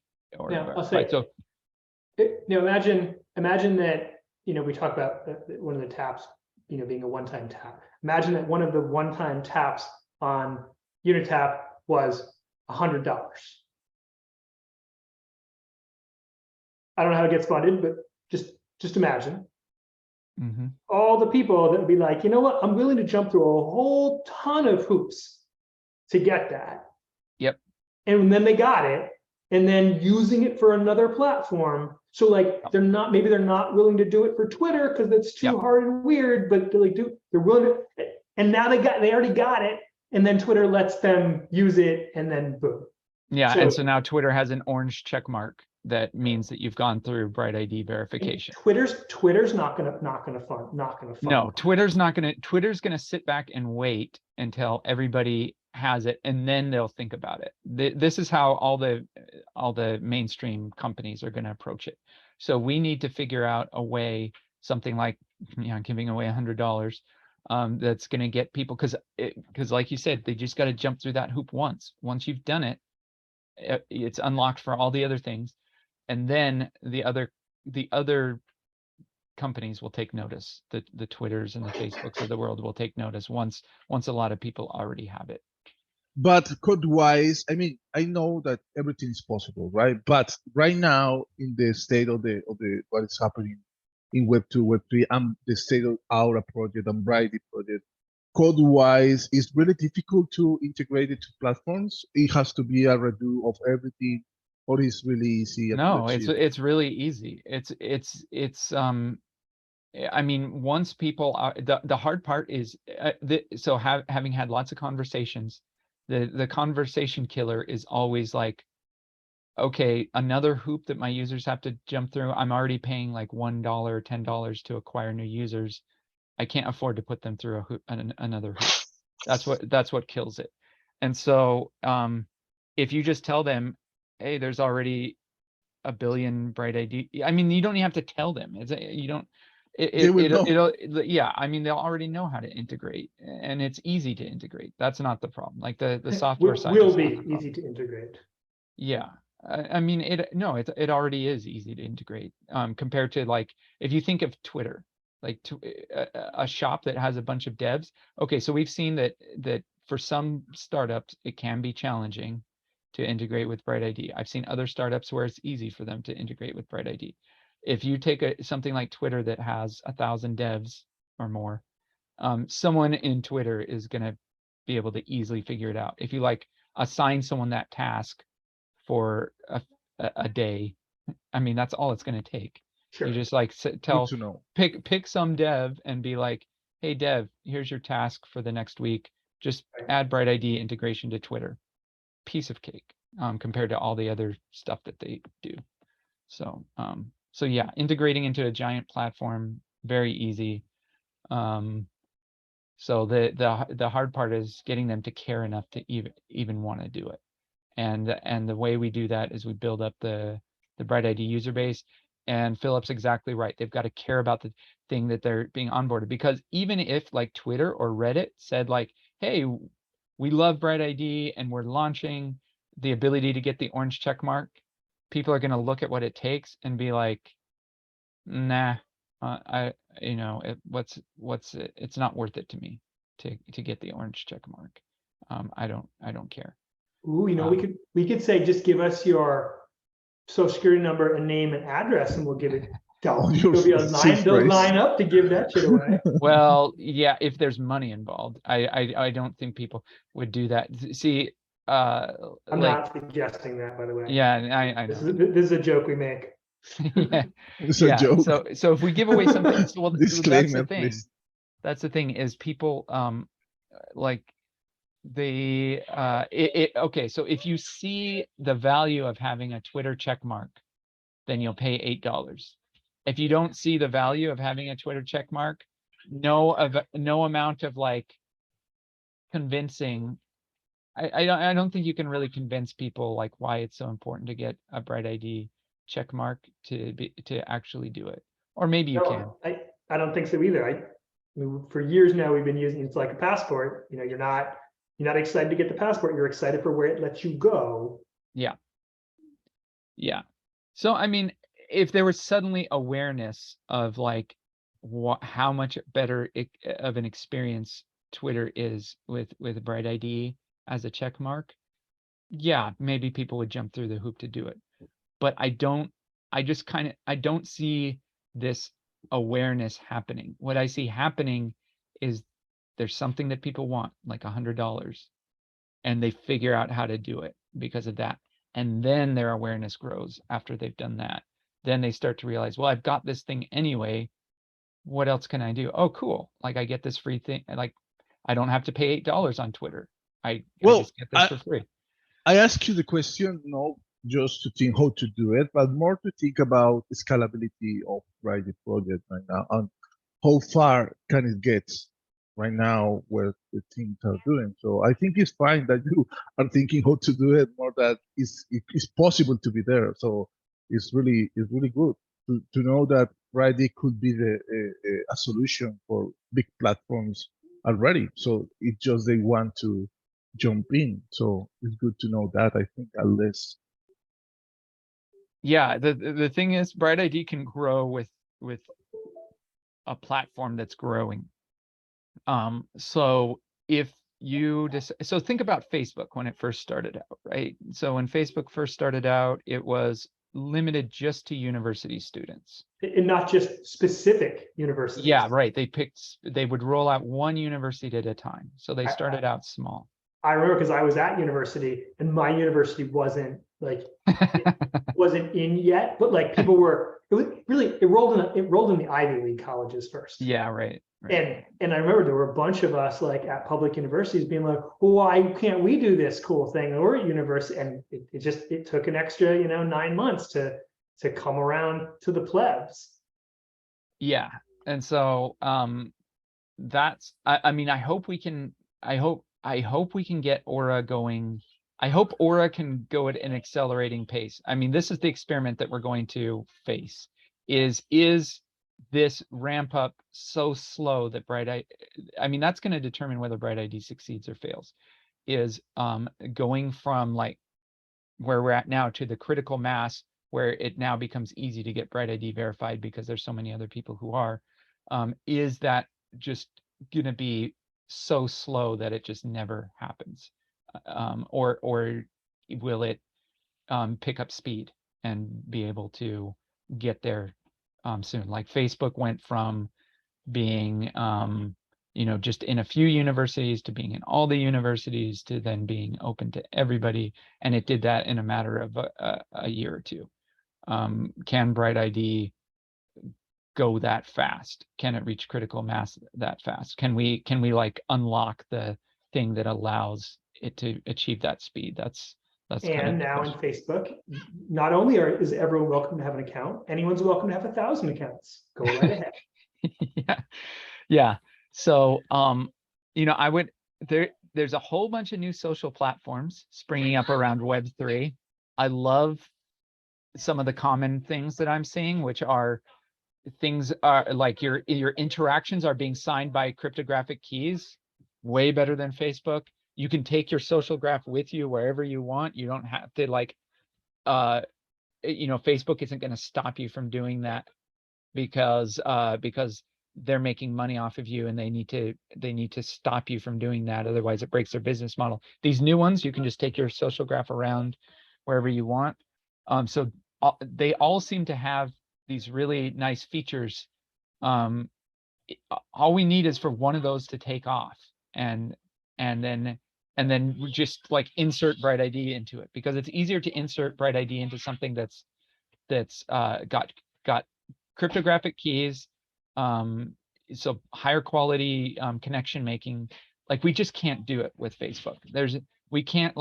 Yeah, I'll say, so imagine that, we talk about one of the taps, being a one-time tap. Imagine that one of the one-time taps on Unitap was $100. I don't know how it gets funded, but just imagine Hmm. all the people that would be like, you know what, I'm willing to jump through a whole ton of hoops to get that. Yep. And then they got it, and then using it for another platform. So like maybe they're not willing to do it for Twitter because it's too Yep. hard and weird, but they're willing to, and now they already got it, and then Twitter lets them use it, and then boom. Yeah, So- and so now Twitter has an orange check mark that means that you've gone through BrightID verification. Twitter's not gonna fund. No, Twitter's gonna sit back and wait until everybody has it, and then they'll think about it. This is how all the mainstream companies are gonna approach it. So we need to figure out a way, something like, giving away $100, that's gonna get people, because like you said, they just got to jump through that hoop once. Once you've done it, it's unlocked for all the other things, and then the other companies will take notice. The Twitters and the Facebooks of the world will take notice once a lot of people already have it. But code-wise, I mean, I know that everything is possible, right? But right now, in the state of the what is happening in Web 2, Web 3, and the state of Aura project and BrightID project, code-wise, it's really difficult to integrate it to platforms. It has to be a redo of everything, or it's really easy. No, it's really easy. I mean, once people are, the hard part is, having had lots of conversations, the conversation killer is always like, okay, another hoop that my users have to jump through. I'm already paying like $1 or $10 to acquire new users. I can't afford to put them through another hoop. That's what kills it. And so if you just tell them, hey, there's already a billion BrightID. I mean, you don't even have to tell them. Yeah, I mean, they'll already know how to integrate, and it's easy to integrate. That's not the problem. Like the software side will be easy to integrate. Yeah. I mean, it already is easy to integrate, compared to, like, if you think of Twitter, like a shop that has a bunch of devs. Okay, so we've seen that for some startups, it can be challenging to integrate with BrightID. I've seen other startups where it's easy for them to integrate with BrightID. If you take something like Twitter that has 1,000 devs or more, someone in Twitter is going to be able to easily figure it out. If you like assign someone that task for a day, I mean, that's all it's going to take. Sure. You just like pick some dev and be like, hey dev, here's your task for the next week. Just add BrightID integration to Twitter. Piece of cake, compared to all the other stuff that they do. So yeah, integrating into a giant platform, very easy. So the hard part is getting them to care enough to even want to do it. And the way we do that is we build up the BrightID user base. And Philip's exactly right. They've got to care about the thing that they're being onboarded, because even if like Twitter or Reddit said like, hey, we love BrightID and we're launching the ability to get the orange check mark, people are going to look at what it takes and be like, nah, it's not worth it to me to get the orange check mark. I don't care. Ooh, we could say, just give us your social security number and name and address, and we'll give it. They'll line up to give that shit away. Well, yeah, if there's money involved, I don't think people would do that. See, I'm not suggesting that, by the way. Yeah, I know. This is a joke we make. Yeah, it's a joke. So if we give away something, well, Disclaimer, that's the thing. please. That's the thing is people like okay, so if you see the value of having a Twitter check mark, then you'll pay $8. If you don't see the value of having a Twitter check mark, no amount of like convincing. I don't think you can really convince people like why it's so important to get a BrightID check mark to actually do it. Or maybe you can. I don't think so either. I mean, for years now we've been using it's like a passport. You know, you're not excited to get the passport. You're excited for where it lets you go. Yeah. Yeah. So I mean, if there was suddenly awareness of like how much better of an experience Twitter is with BrightID as a check mark, yeah, maybe people would jump through the hoop to do it. But I don't I don't see this awareness happening. What I see happening is there's something that people want, like $100, and they figure out how to do it because of that. And then their awareness grows after they've done that. Then they start to realize, well, I've got this thing anyway. What else can I do? Oh, cool. Like I get this free thing. Like I don't have to pay $8 on Twitter. I Well, just get this for free. I ask you the question not just to think how to do it, but more to think about the scalability of BrightID project right now and how far can it get right now where the things are doing. So I think it's fine that you are thinking how to do it, more that it's possible to be there. So it's really good to know that BrightID could be a solution for big platforms already. So it's just they want to jump in. So it's good to know that, I think, at least. Yeah, the thing is, BrightID can grow with a platform that's growing. So if you so think about Facebook when it first started out, right? So when Facebook first started out, it was limited just to university students. And not just specific universities. Yeah, right. They would roll out one university at a time. So they started out small. I remember because I was at university and my university wasn't like wasn't in yet, but like people were, it was really, it rolled in the Ivy League colleges first. Yeah, right. And I remember there were a bunch of us like at public universities being like, well, why can't we do this cool thing? And we're at university, and it took an extra, 9 months to come around to the plebs. Yeah. And so that's I mean, I hope we can get Aura going. I hope Aura can go at an accelerating pace. I mean, this is the experiment that we're going to face. Is this ramp up so slow that BrightID, I mean, that's going to determine whether BrightID succeeds or fails, is going from like where we're at now to the critical mass where it now becomes easy to get BrightID verified because there's so many other people who are, is that just going to be so slow that it just never happens? Or will it pick up speed and be able to get there soon? Like Facebook went from being just in a few universities to being in all the universities to then being open to everybody, and it did that in a matter of a year or two. Can BrightID go that fast? Can it reach critical mass that fast? Can we like unlock the thing that allows it to achieve that speed? That's and kind of now in Facebook, not only is everyone welcome to have an account, anyone's welcome to have 1,000 accounts. Go right ahead. Yeah. So I would there's a whole bunch of new social platforms springing up around Web3. I love some of the common things that I'm seeing, which are things are like your interactions are being signed by cryptographic keys, way better than Facebook. You can take your social graph with you wherever you want. You don't have to like Facebook isn't going to stop you from doing that because they're making money off of you, and they need to stop you from doing that, otherwise it breaks their business model. These new ones, you can just take your social graph around wherever you want. So they all seem to have these really nice features. All we need is for one of those to take off, and then we just like insert BrightID into it, because it's easier to insert BrightID into something that's got cryptographic keys, so higher quality connection making. Like we just can't do it with Facebook. We can't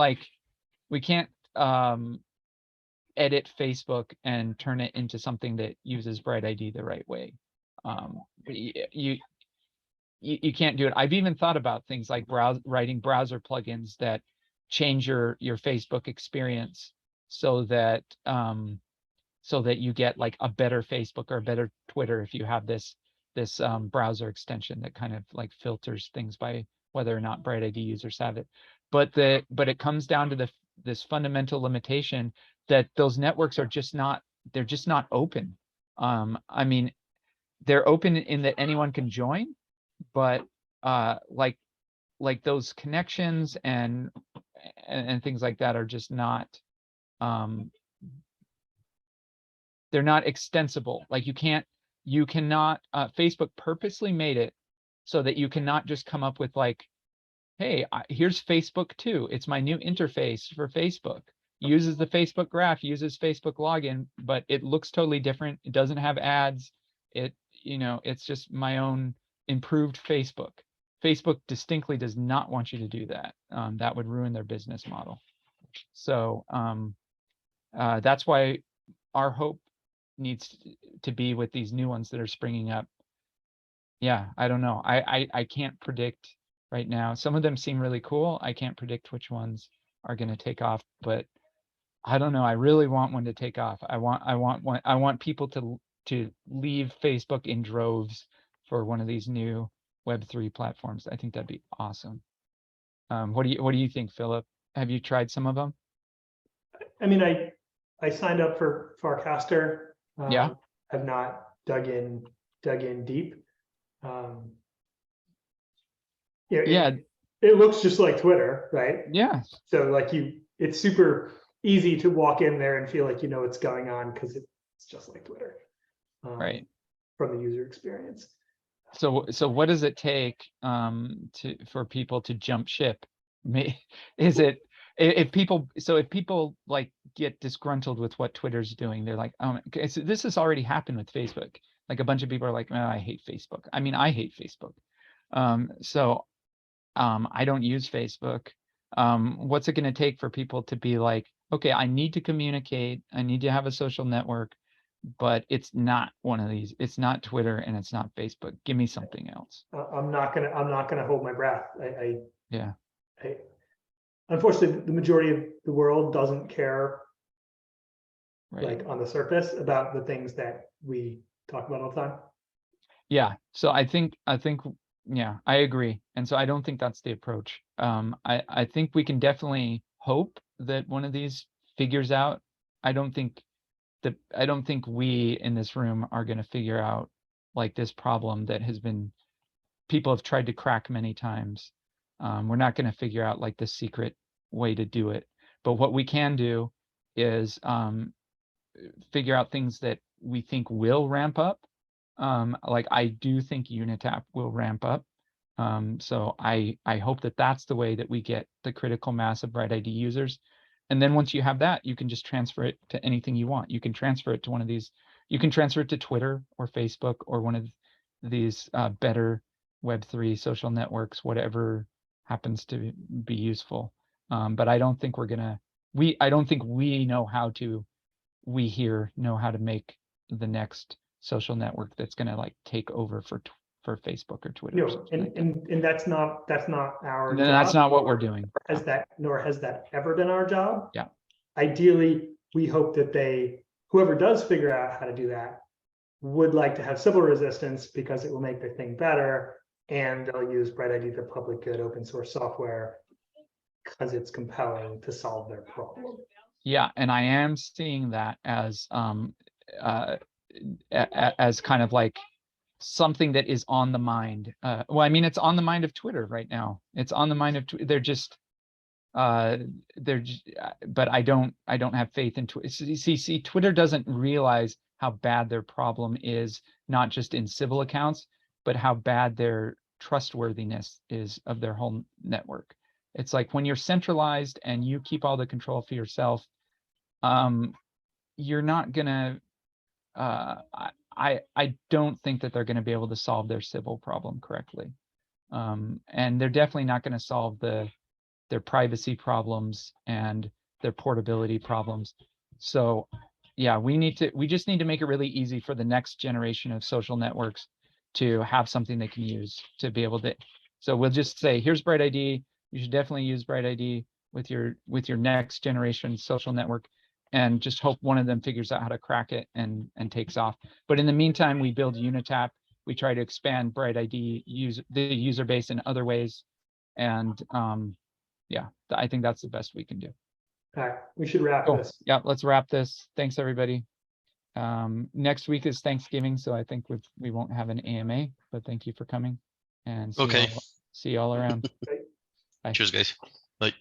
edit Facebook and turn it into something that uses BrightID the right way. You can't do it. I've even thought about things like writing browser plugins that change your Facebook experience so that you get like a better Facebook or a better Twitter if you have this browser extension that kind of like filters things by whether or not BrightID users have it. But it comes down to this fundamental limitation that those networks are just not open. I mean, they're open in that anyone can join, but like those connections and things like that are just not they're not extensible. Like you cannot, Facebook purposely made it so that you cannot just come up with like, hey, here's Facebook too. It's my new interface for Facebook. Uses the Facebook graph, uses Facebook login, but it looks totally different. It doesn't have ads. It's just my own improved Facebook. Facebook distinctly does not want you to do that. That would ruin their business model. So that's why our hope needs to be with these new ones that are springing up. Yeah, I don't know. I can't predict right now. Some of them seem really cool. I can't predict which ones are going to take off, but I don't know. I really want one to take off. I want people to leave Facebook in droves for one of these new Web3 platforms. I think that'd be awesome. What do you think, Philip? Have you tried some of them? I mean, I signed up for Farcaster. Yeah. Have not dug in deep. Yeah. It looks just like Twitter, right? Yeah. So like it's super easy to walk in there and feel like you know what's going on because it's just like Twitter. Right. From the user experience. So what does it take for people to jump ship? Is it if people like get disgruntled with what Twitter's doing, they're like, so this has already happened with Facebook. Like a bunch of people are like, oh, I hate Facebook. I mean, I hate Facebook. I don't use Facebook. What's it going to take for people to be like, okay, I need to communicate. I need to have a social network, but it's not one of these. It's not Twitter and it's not Facebook. Give me something else. I'm not gonna hold my breath. Yeah. Unfortunately, the majority of the world doesn't care, right. like on the surface, about the things that we talk about all the time. Yeah. So I think, yeah, I agree. And so I don't think that's the approach. I think we can definitely hope that one of these figures out. I don't think we in this room are going to figure out like this problem that people have tried to crack many times. We're not going to figure out like the secret way to do it. But what we can do is figure out things that we think will ramp up. Like I do think Unitap will ramp up. So I hope that that's the way that we get the critical mass of BrightID users. And then once you have that, you can just transfer it to anything you want. You can transfer it to one of these. You can transfer it to Twitter or Facebook or one of these better Web3 social networks, whatever happens to be useful. But I don't think I don't think we know how to make the next social network that's going to like take over for Facebook or Twitter. No, and that's not our job. That's not what we're doing. Nor has that ever been our job. Yeah. Ideally, we hope that whoever does figure out how to do that would like to have civil resistance because it will make the thing better, and they'll use BrightID, the public good open source software, because it's compelling to solve their problem. Yeah, and I am seeing that as kind of like something that is on the mind. Well, I mean, it's on the mind of Twitter right now. It's on the mind of but I don't have faith in Twitter. See, Twitter doesn't realize how bad their problem is, not just in civil accounts, but how bad their trustworthiness is of their whole network. It's like when you're centralized and you keep all the control for yourself, you're not gonna, I don't think that they're gonna be able to solve their civil problem correctly. And they're definitely not gonna solve their privacy problems and their portability problems. So yeah, we just need to make it really easy for the next generation of social networks to have something they can use to be able to. So we'll just say, here's BrightID. You should definitely use BrightID with your next generation social network, and just hope one of them figures out how to crack it and takes off. But in the meantime, we build Unitap. We try to expand BrightID the user base in other ways. And yeah, I think that's the best we can do. All right, we should wrap this. Yeah, let's wrap this. Thanks, everybody. Next week is Thanksgiving, so I think we won't have an AMA, but thank you for coming, and see you all around. Cheers, guys. Bye.